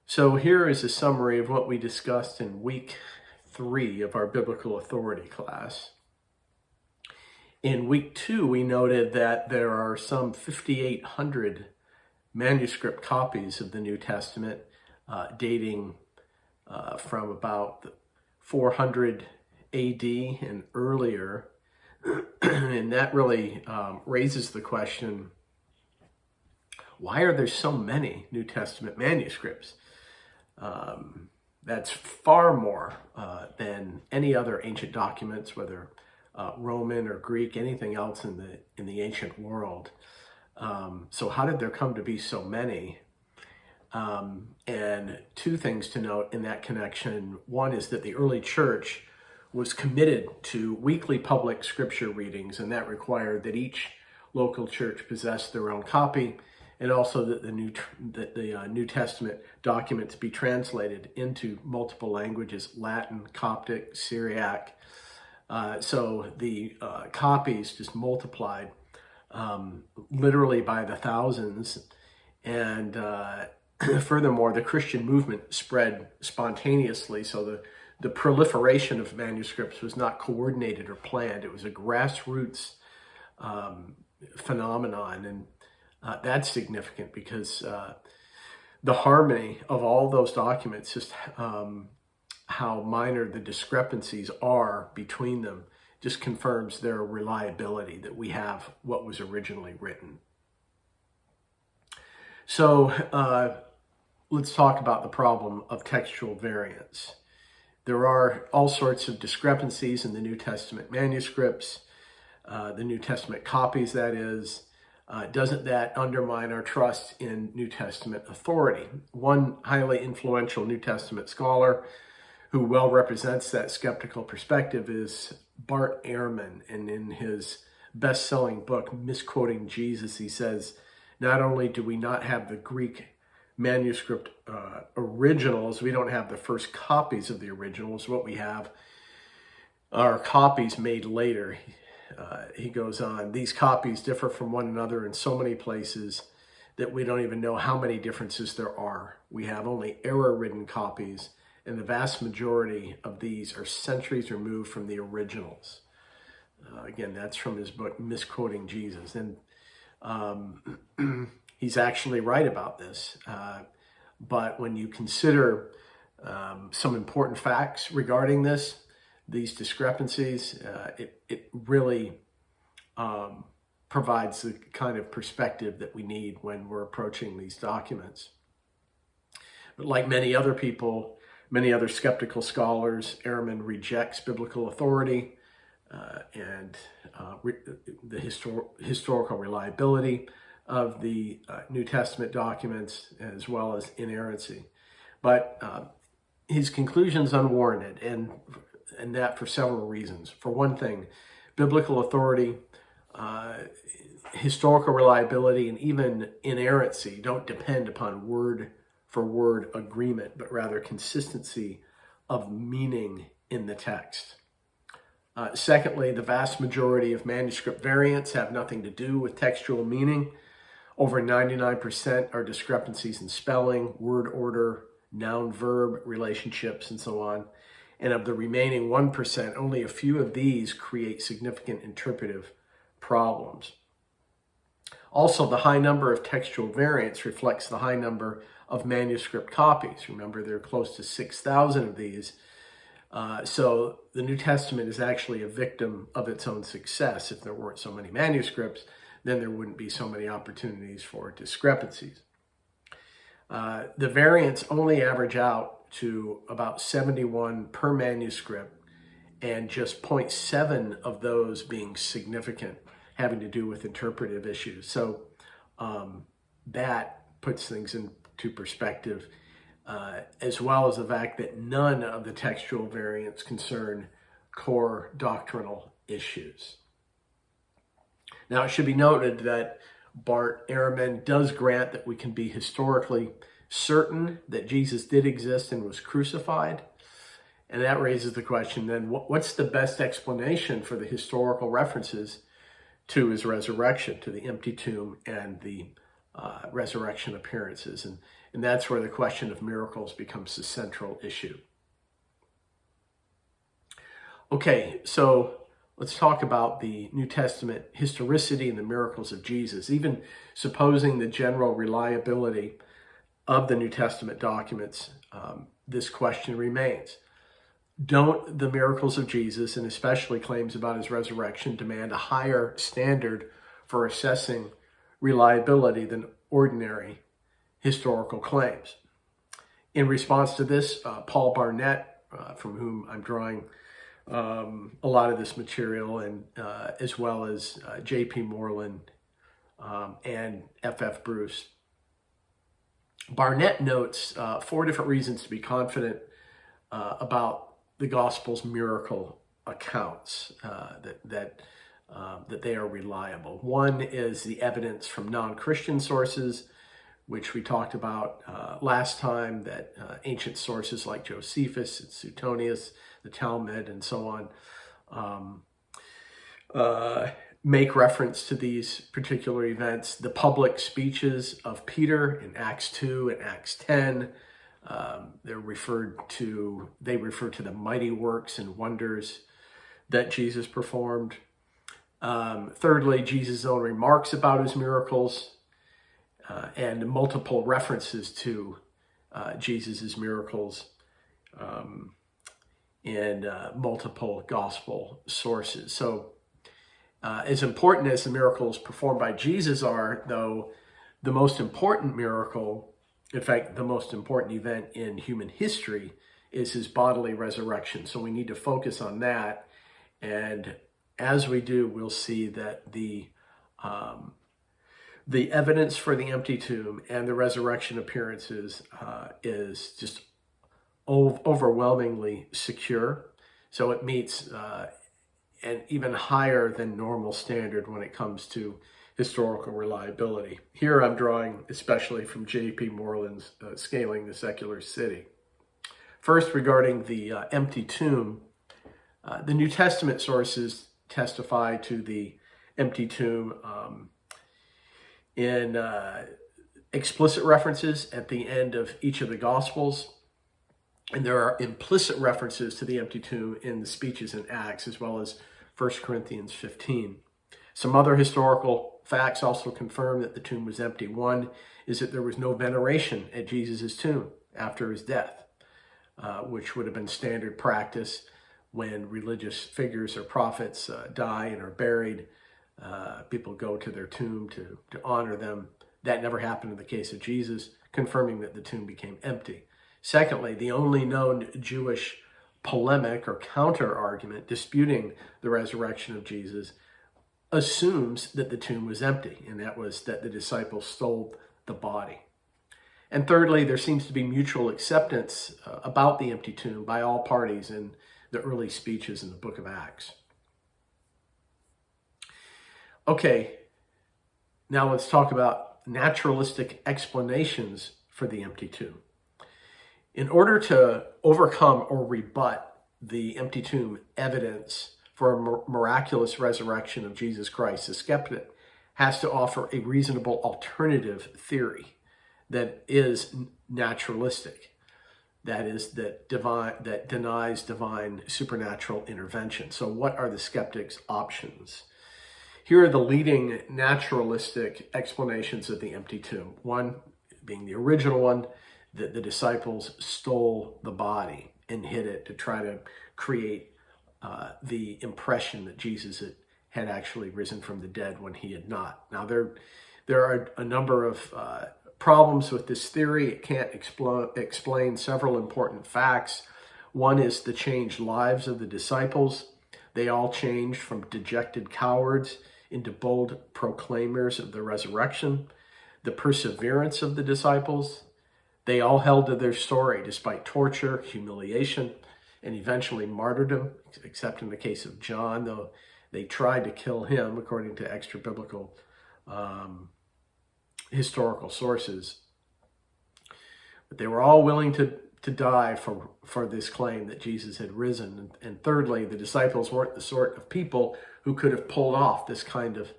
So here is a summary of what we discussed in week 3 of our biblical authority class. In week 2, we noted that there are some 5,800 manuscript copies of the New Testament dating from about 400 AD and earlier. And that really raises the question, why are there so many New Testament manuscripts? That's far more than any other ancient documents, whether Roman or Greek, anything else in the ancient world. So how did there come to be so many? And two things to note in that connection. One is that the early church was committed to weekly public scripture readings, and that required that each local church possess their own copy, and also that the New Testament documents be translated into multiple languages: Latin, Coptic, Syriac. So the copies just multiplied literally by the thousands. And furthermore, the Christian movement spread spontaneously. So the proliferation of manuscripts was not coordinated or planned. It was a grassroots phenomenon. And that's significant because the harmony of all those documents, just how minor the discrepancies are between them, just confirms their reliability, that we have what was originally written. So let's talk about the problem of textual variance. There are all sorts of discrepancies in the New Testament manuscripts, the New Testament copies, that is. Doesn't that undermine our trust in New Testament authority? One highly influential New Testament scholar who well represents that skeptical perspective is Bart Ehrman. And in his best-selling book, Misquoting Jesus, he says, not only do we not have the Greek manuscript originals, we don't have the first copies of the originals. What we have are copies made later. He goes on, these copies differ from one another in so many places that we don't even know how many differences there are. We have only error-ridden copies, and the vast majority of these are centuries removed from the originals. Again, that's from his book, Misquoting Jesus. And he's actually right about this. But when you consider some important facts regarding these discrepancies, it really provides the kind of perspective that we need when we're approaching these documents. But like many other people, many other skeptical scholars, Ehrman rejects biblical authority and the historical reliability of the New Testament documents, as well as inerrancy. But his conclusion is unwarranted, and that for several reasons. For one thing, biblical authority, historical reliability, and even inerrancy don't depend upon word-for-word agreement, but rather consistency of meaning in the text. Secondly, the vast majority of manuscript variants have nothing to do with textual meaning. Over 99% are discrepancies in spelling, word order, noun-verb relationships, and so on. And of the remaining 1%, only a few of these create significant interpretive problems. Also, the high number of textual variants reflects the high number of manuscript copies. Remember, there are close to 6,000 of these. So the New Testament is actually a victim of its own success. If there weren't so many manuscripts, then there wouldn't be so many opportunities for discrepancies. The variants only average out to about 71 per manuscript, and just 0.7 of those being significant, having to do with interpretive issues. So that puts things into perspective, as well as the fact that none of the textual variants concern core doctrinal issues. Now, it should be noted that Bart Ehrman does grant that we can be historically certain that Jesus did exist and was crucified. And that raises the question then, what's the best explanation for the historical references to his resurrection, to the empty tomb and the resurrection appearances? And that's where the question of miracles becomes the central issue. Okay, so let's talk about the New Testament historicity and the miracles of Jesus. Even supposing the general reliability of the New Testament documents, this question remains. Don't the miracles of Jesus, and especially claims about his resurrection, demand a higher standard for assessing reliability than ordinary historical claims? In response to this, Paul Barnett, from whom I'm drawing a lot of this material, and as well as J.P. Moreland and F.F. Bruce, Barnett notes 4 different reasons to be confident about the Gospel's miracle accounts, that they are reliable. One is the evidence from non-Christian sources, which we talked about last time, that ancient sources like Josephus and Suetonius, the Talmud, and so on, make reference to these particular events. The public speeches of Peter in Acts 2 and Acts 10, they refer to the mighty works and wonders that Jesus performed. Thirdly, Jesus' own remarks about his miracles, and multiple references to Jesus' miracles in multiple gospel sources. So as important as the miracles performed by Jesus are, though, the most important miracle, in fact, the most important event in human history, is his bodily resurrection. So we need to focus on that. And as we do, we'll see that the evidence for the empty tomb and the resurrection appearances is just overwhelmingly secure. So it meets an even higher than normal standard when it comes to historical reliability. Here I'm drawing especially from J.P. Moreland's Scaling the Secular City. First, regarding the empty tomb, the New Testament sources testify to the empty tomb in explicit references at the end of each of the Gospels. And there are implicit references to the empty tomb in the speeches in Acts, as well as 1 Corinthians 15. Some other historical facts also confirm that the tomb was empty. One is that there was no veneration at Jesus' tomb after his death, which would have been standard practice when religious figures or prophets die and are buried. People go to their tomb to honor them. That never happened in the case of Jesus, confirming that the tomb became empty. Secondly, the only known Jewish polemic or counter-argument disputing the resurrection of Jesus assumes that the tomb was empty, and that was that the disciples stole the body. And thirdly, there seems to be mutual acceptance about the empty tomb by all parties in the early speeches in the book of Acts. Okay, now let's talk about naturalistic explanations for the empty tomb. In order to overcome or rebut the empty tomb evidence for a miraculous resurrection of Jesus Christ, the skeptic has to offer a reasonable alternative theory that is naturalistic, that is, that denies divine supernatural intervention. So what are the skeptic's options? Here are the leading naturalistic explanations of the empty tomb. One being the original one, that the disciples stole the body and hid it to try to create the impression that Jesus had actually risen from the dead when he had not. Now, there are a number of problems with this theory. It can't explain several important facts. One is the changed lives of the disciples. They all changed from dejected cowards into bold proclaimers of the resurrection. The perseverance of the disciples. They all held to their story despite torture, humiliation, and eventually martyrdom, except in the case of John, though they tried to kill him, according to extra-biblical historical sources. But they were all willing to die for this claim that Jesus had risen. And thirdly, the disciples weren't the sort of people who could have pulled off this kind of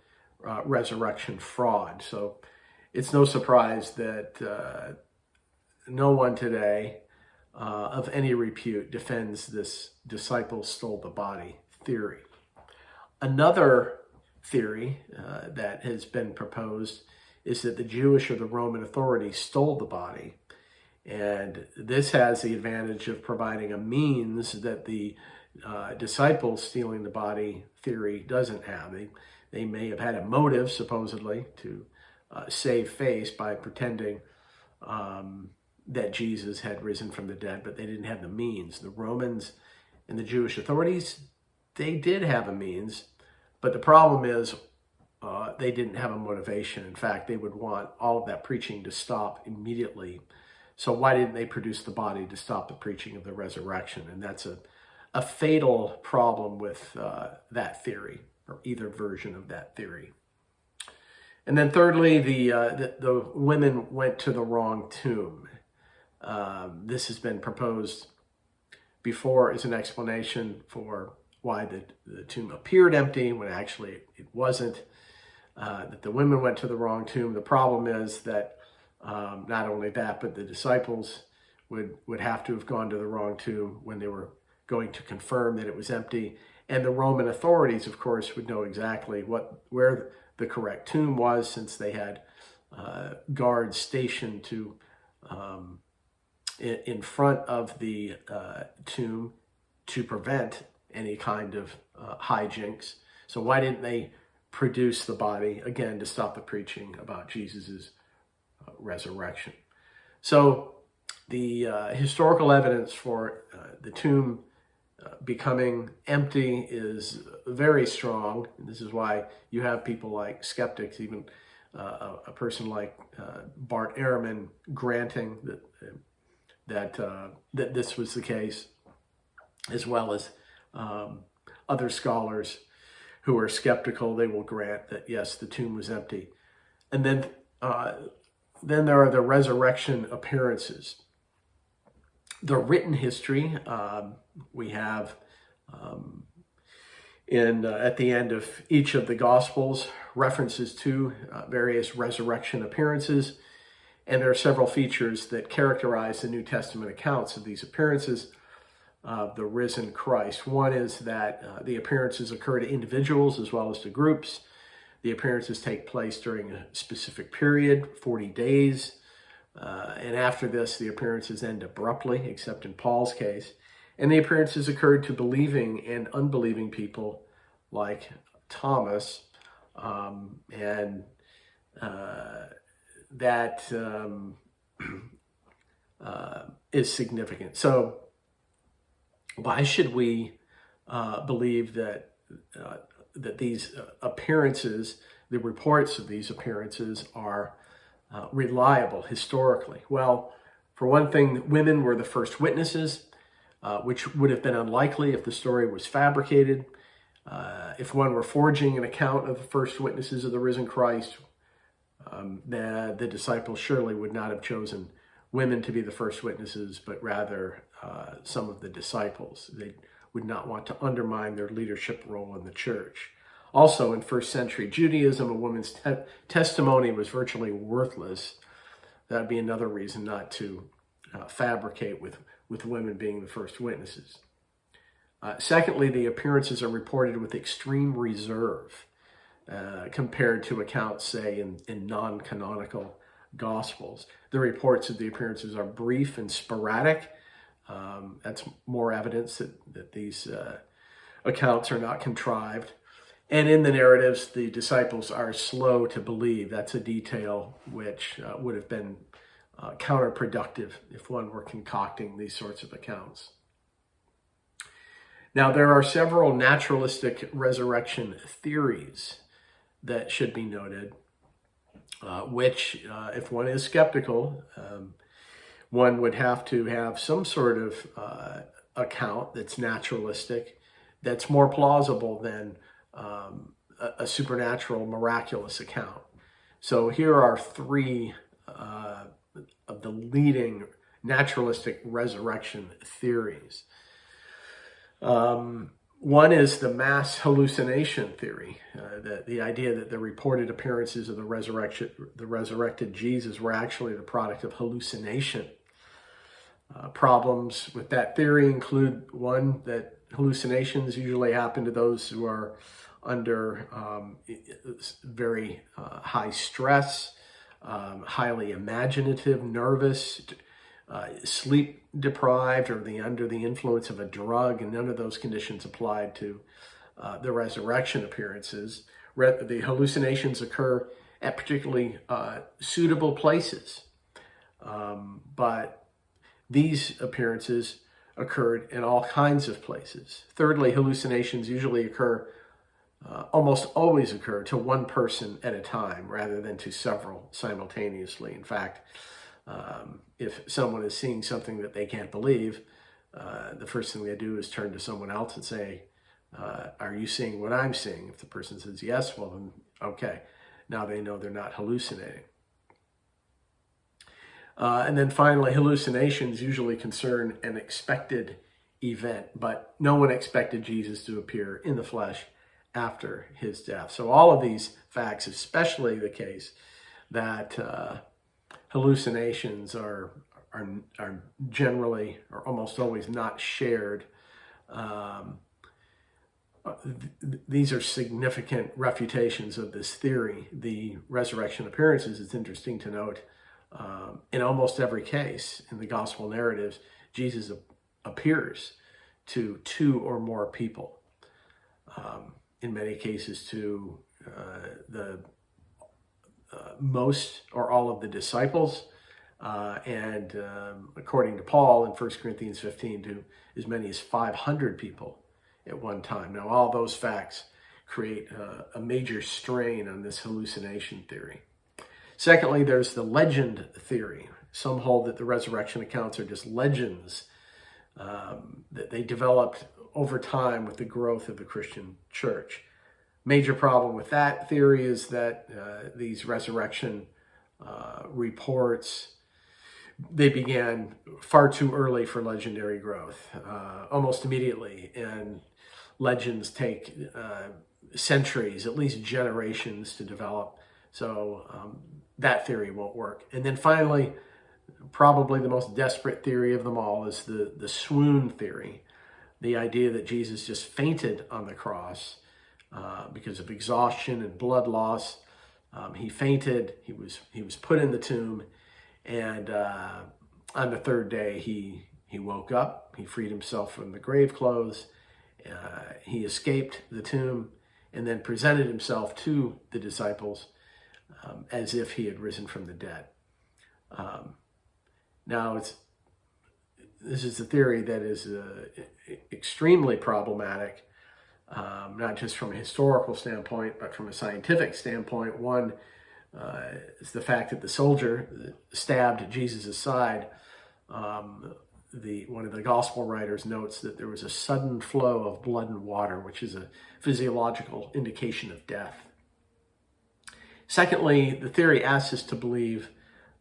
resurrection fraud. So it's no surprise that no one today of any repute defends this disciples stole the body theory. Another theory that has been proposed is that the Jewish or the Roman authorities stole the body. And this has the advantage of providing a means that the disciples stealing the body theory doesn't have. They may have had a motive, supposedly, to save face by pretending that Jesus had risen from the dead, but they didn't have the means. The Romans and the Jewish authorities, they did have a means, but the problem is they didn't have a motivation. In fact, they would want all of that preaching to stop immediately. So why didn't they produce the body to stop the preaching of the resurrection? And that's a fatal problem with that theory, or either version of that theory. And then thirdly, the women went to the wrong tomb. This has been proposed before as an explanation for why the tomb appeared empty when actually it wasn't, that the women went to the wrong tomb. The problem is that not only that, but the disciples would have to have gone to the wrong tomb when they were going to confirm that it was empty. And the Roman authorities, of course, would know exactly where the correct tomb was, since they had guards stationed to in front of the tomb to prevent any kind of hijinks. So why didn't they produce the body, again, to stop the preaching about Jesus's resurrection? So the historical evidence for the tomb becoming empty is very strong. And this is why you have people like skeptics, even a person like Bart Ehrman, granting that this was the case, as well as other scholars who are skeptical. They will grant that yes, the tomb was empty. And then there are the resurrection appearances. The written history we have at the end of each of the Gospels references to various resurrection appearances, and there are several features that characterize the New Testament accounts of these appearances of the risen Christ. One is that the appearances occur to individuals as well as to groups. The appearances take place during a specific period, 40 days. And after this, the appearances end abruptly, except in Paul's case. And the appearances occurred to believing and unbelieving people like Thomas. And that is significant. So why should we believe that these appearances, the reports of these appearances, are reliable historically? Well, for one thing, women were the first witnesses, which would have been unlikely if the story was fabricated. If one were forging an account of the first witnesses of the risen Christ, the disciples surely would not have chosen women to be the first witnesses, but rather some of the disciples. They would not want to undermine their leadership role in the church. Also, in first century Judaism, a woman's testimony was virtually worthless. That would be another reason not to fabricate with women being the first witnesses. Secondly, the appearances are reported with extreme reserve compared to accounts, say, in non-canonical Gospels. The reports of the appearances are brief and sporadic. That's more evidence that these accounts are not contrived. And in the narratives, the disciples are slow to believe. That's a detail which would have been counterproductive if one were concocting these sorts of accounts. Now, there are several naturalistic resurrection theories that should be noted, which, if one is skeptical, one would have to have some sort of account that's naturalistic, that's more plausible than a supernatural, miraculous account. So here are three of the leading naturalistic resurrection theories. One is the mass hallucination theory, the idea that the reported appearances of the resurrected Jesus were actually the product of hallucination. Problems with that theory include, one, that hallucinations usually happen to those who are under very high stress, highly imaginative, nervous, sleep deprived, or under the influence of a drug, and none of those conditions applied to the resurrection appearances. The hallucinations occur at particularly suitable places, but these appearances occurred in all kinds of places. Thirdly, hallucinations usually almost always occur to one person at a time rather than to several simultaneously. In fact, if someone is seeing something that they can't believe, the first thing they do is turn to someone else and say, are you seeing what I'm seeing? If the person says yes, well then, okay. Now they know they're not hallucinating. And then finally, hallucinations usually concern an expected event, but no one expected Jesus to appear in the flesh after his death. So all of these facts, especially the case that hallucinations are generally or almost always not shared, these are significant refutations of this theory. The resurrection appearances, it's interesting to note, in almost every case in the gospel narratives, Jesus appears to two or more people. In many cases to the most or all of the disciples, and according to Paul in 1 Corinthians 15, to as many as 500 people at one time. Now, all those facts create a major strain on this hallucination theory. Secondly, there's the legend theory. Some hold that the resurrection accounts are just legends that they developed over time with the growth of the Christian church. Major problem with that theory is that these resurrection reports, they began far too early for legendary growth, almost immediately, and legends take centuries, at least generations, to develop. So that theory won't work. And then finally, probably the most desperate theory of them all is the swoon theory. The idea that Jesus just fainted on the cross because of exhaustion and blood loss. He fainted, he was put in the tomb, and on the third day he woke up, he freed himself from the grave clothes, he escaped the tomb, and then presented himself to the disciples as if he had risen from the dead. Now, this is a theory that is extremely problematic, not just from a historical standpoint, but from a scientific standpoint. One is the fact that the soldier stabbed Jesus' side. One of the gospel writers notes that there was a sudden flow of blood and water, which is a physiological indication of death. Secondly, the theory asks us to believe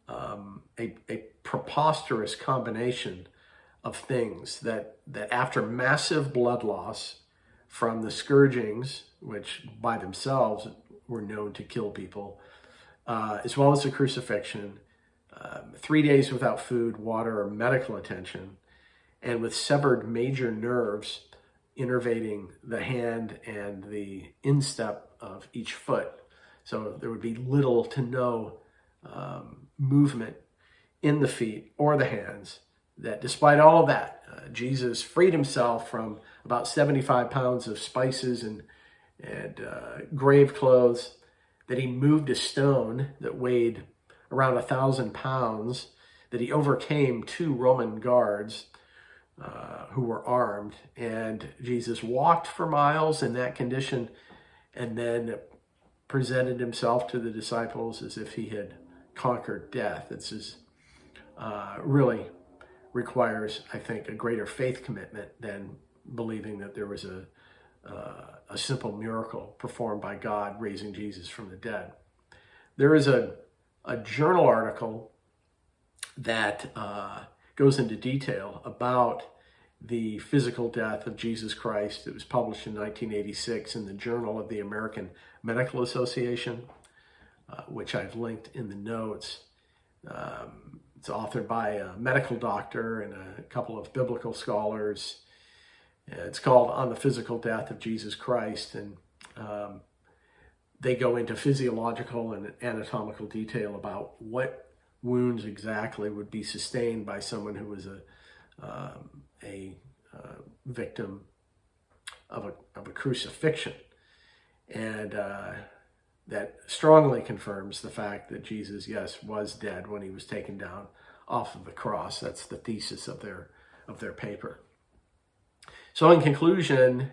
a preposterous combination of things that after massive blood loss from the scourgings, which by themselves were known to kill people, as well as the crucifixion, 3 days without food, water, or medical attention, and with severed major nerves innervating the hand and the instep of each foot. So there would be little to no movement in the feet or the hands, that despite all of that, Jesus freed himself from about 75 pounds of spices and grave clothes, that he moved a stone that weighed around 1,000 pounds, that he overcame 2 Roman guards who were armed, and Jesus walked for miles in that condition and then presented himself to the disciples as if he had conquered death. This is really requires, I think, a greater faith commitment than believing that there was a simple miracle performed by God raising Jesus from the dead. There is a journal article that goes into detail about the physical death of Jesus Christ. It was published in 1986 in the Journal of the American Medical Association, which I've linked in the notes. It's authored by a medical doctor and a couple of biblical scholars. It's called On the Physical Death of Jesus Christ, and they go into physiological and anatomical detail about what wounds exactly would be sustained by someone who was a victim of a crucifixion. And that strongly confirms the fact that Jesus, yes, was dead when he was taken down off of the cross. That's the thesis of their paper. So in conclusion,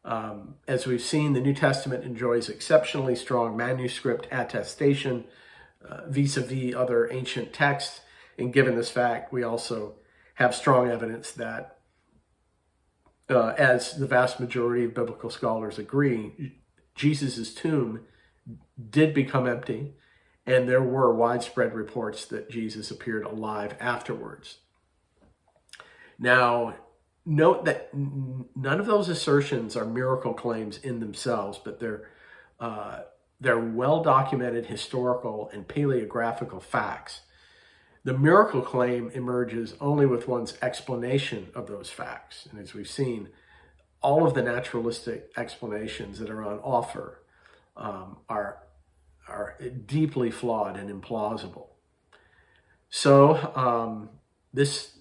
as we've seen, the New Testament enjoys exceptionally strong manuscript attestation vis-a-vis other ancient texts. And given this fact, we also have strong evidence that, as the vast majority of biblical scholars agree, Jesus' tomb did become empty, and there were widespread reports that Jesus appeared alive afterwards. Now, note that none of those assertions are miracle claims in themselves, but they're well-documented historical and paleographical facts. The miracle claim emerges only with one's explanation of those facts. And as we've seen, all of the naturalistic explanations that are on offer are deeply flawed and implausible. So this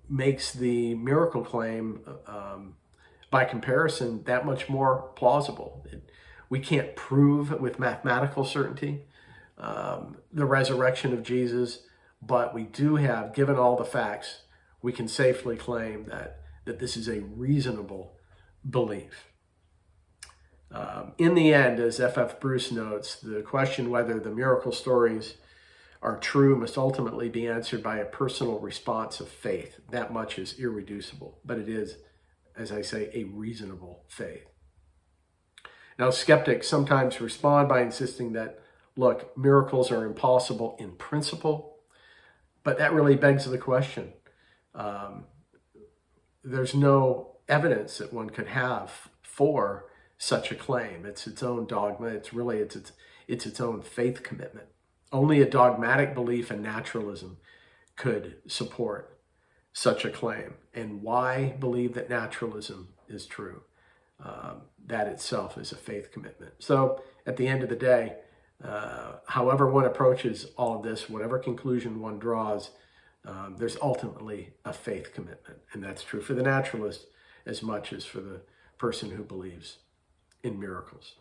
makes the miracle claim, by comparison, that much more plausible. We can't prove with mathematical certainty the resurrection of Jesus, but we do have, given all the facts, we can safely claim that this is a reasonable belief. In the end, as F.F. Bruce notes, the question whether the miracle stories are true must ultimately be answered by a personal response of faith. That much is irreducible, but it is, as I say, a reasonable faith. Now, skeptics sometimes respond by insisting that, look, miracles are impossible in principle, but that really begs the question. There's no evidence that one could have for such a claim. It's its own dogma. It's its own faith commitment. Only a dogmatic belief in naturalism could support such a claim. And why believe that naturalism is true? That itself is a faith commitment. So at the end of the day, however one approaches all of this, whatever conclusion one draws, there's ultimately a faith commitment. And that's true for the naturalist as much as for the person who believes in miracles.